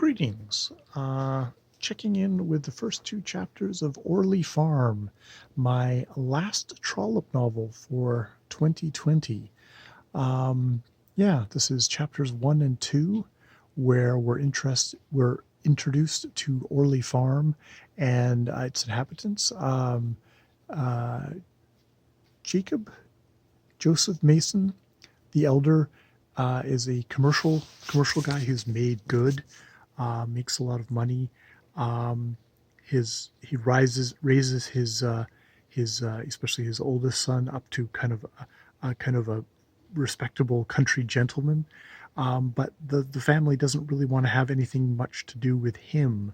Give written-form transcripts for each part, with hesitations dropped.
Greetings. Checking in with the first two chapters of Orley Farm, my last Trollope novel for 2020. This is chapters 1 and 2, where we're introduced to Orley Farm and its inhabitants. Uh, Jacob Joseph Mason, the elder, is a commercial guy who's made good. Makes a lot of money. Um, he raises his especially his oldest son up to kind of a respectable country gentleman. But the family doesn't really want to have anything much to do with him.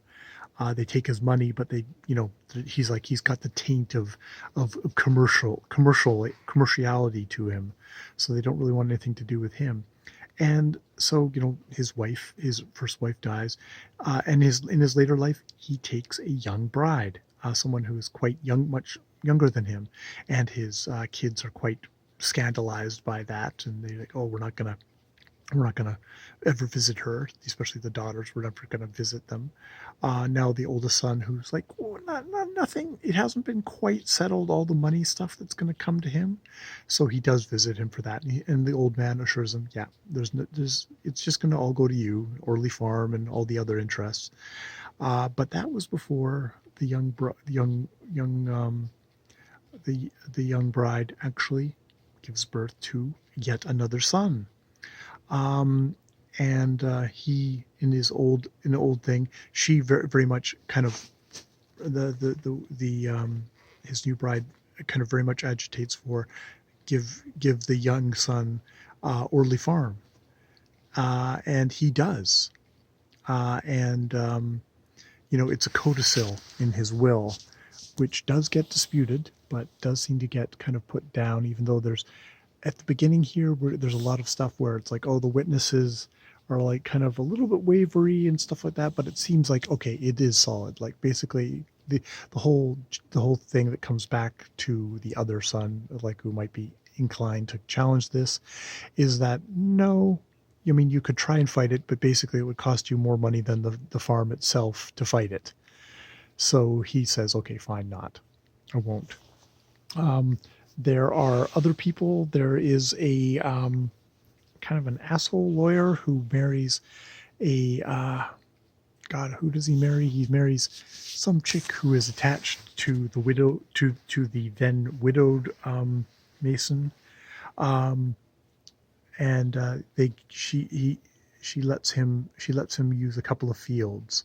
They take his money, but he's got the taint of commerciality to him, so they don't really want anything to do with him. And so, his first wife dies, and in his later life, he takes a young bride, someone who is quite young, much younger than him, and his kids are quite scandalized by that, and they're like, "Oh, we're not gonna ever visit her, especially the daughters. We're never gonna visit them." Now the oldest son, who's like, "Oh, nothing. It hasn't been quite settled. All the money stuff that's gonna come to him." So he does visit him for that, and the old man assures him, "Yeah, it's just gonna all go to you, Orley Farm, and all the other interests." But that was before the young bride actually gives birth to yet another son. Um, and he in the old thing, she very much kind of the his new bride kind of very much agitates for give the young son Orley Farm, and he does, and it's a codicil in his will, which does get disputed, but does seem to get kind of put down, even though there's at the beginning here where there's a lot of stuff where it's like, oh, the witnesses are like kind of a little bit wavery and stuff like that, but it seems like, okay, it is solid. Like basically the whole thing that comes back to the other son, like who might be inclined to challenge this, is that no, I mean, you could try and fight it, but basically it would cost you more money than the farm itself to fight it. So he says, okay, fine, not. I won't. Um, there are other people. There is a kind of an asshole lawyer who marries a God. Who does he marry? He marries some chick who is attached to the widow to the then widowed Mason, um, and she lets him use a couple of fields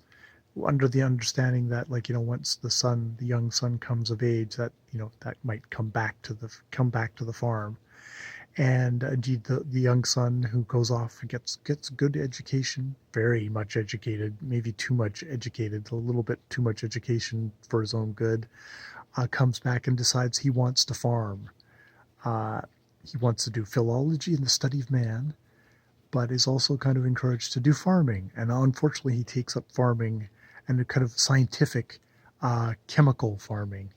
under the understanding that, like, once the young son comes of age, that that might come back to the farm. And indeed the young son, who goes off and gets good education, very much educated, maybe too much educated, a little bit too much education for his own good, comes back and decides he wants to farm. He wants to do philology and the study of man, but is also kind of encouraged to do farming. And unfortunately, he takes up farming and a kind of scientific chemical farming,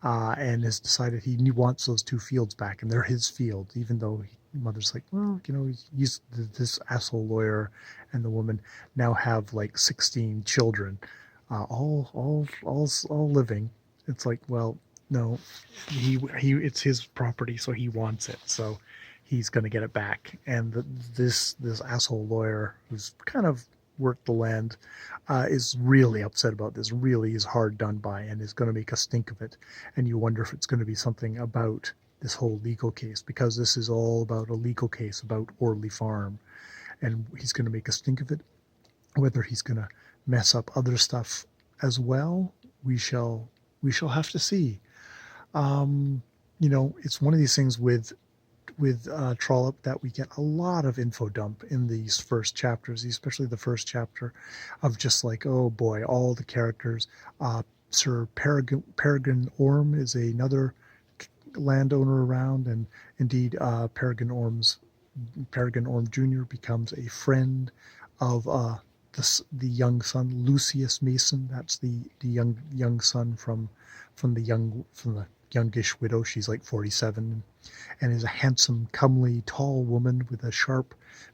and has decided he wants those two fields back, and they're his fields, even though mother's like, well, this asshole lawyer and the woman now have like 16 children, all living. It's like, well, no, it's his property, so he wants it, so he's going to get it back. And this asshole lawyer, who's kind of worked the land, is really upset about this, really is hard done by, and is going to make a stink of it. And you wonder if it's going to be something about this whole legal case, because this is all about a legal case about Orley Farm, and he's going to make a stink of it. Whether he's going to mess up other stuff as well, we shall have to see. It's one of these things with Trollope, that we get a lot of info dump in these first chapters, especially the first chapter, of just like, oh boy, all the characters. Sir Peregrine Orme is another landowner around, and indeed Peregrine Orme Jr. becomes a friend of the young son, Lucius Mason. That's the young son from the youngish widow. She's like 47, and is a handsome, comely, tall woman with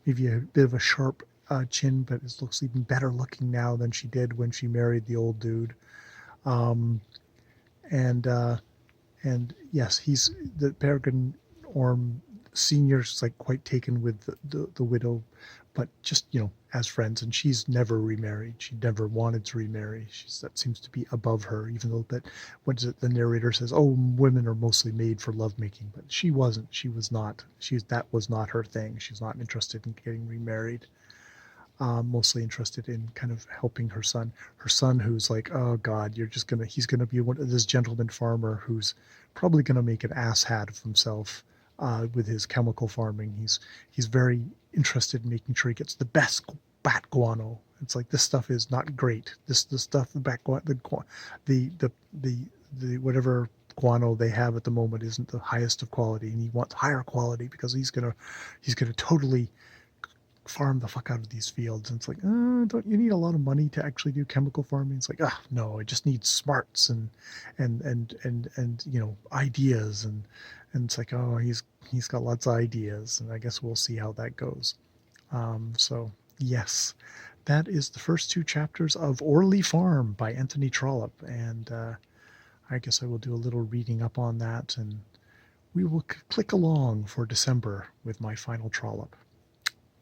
maybe a bit of a sharp chin, but it looks even better looking now than she did when she married the old dude. Um, and and yes, he's the Peregrine Orm Senior's like quite taken with the widow, but just as friends. And she's never remarried. She never wanted to remarry. That seems to be above her. Even though that what is it? The narrator says, "Oh, women are mostly made for lovemaking," but she wasn't. She was not. That was not her thing. She's not interested in getting remarried. Mostly interested in kind of helping her son. Her son, who's like, oh God, he's gonna be this gentleman farmer who's probably gonna make an asshat of himself with his chemical farming. He's very interested in making sure he gets the best bat guano. It's like this stuff is not great. The stuff the bat guano the whatever guano they have at the moment isn't the highest of quality, and he wants higher quality because he's gonna totally farm the fuck out of these fields. And it's like, don't you need a lot of money to actually do chemical farming? It's like, no, I just need smarts and ideas. And it's like, oh, he's got lots of ideas, and I guess we'll see how that goes. So yes, that is the first two chapters of Orley Farm by Anthony Trollope, and I guess I will do a little reading up on that, and we will click along for December with my final Trollope.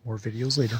More videos later.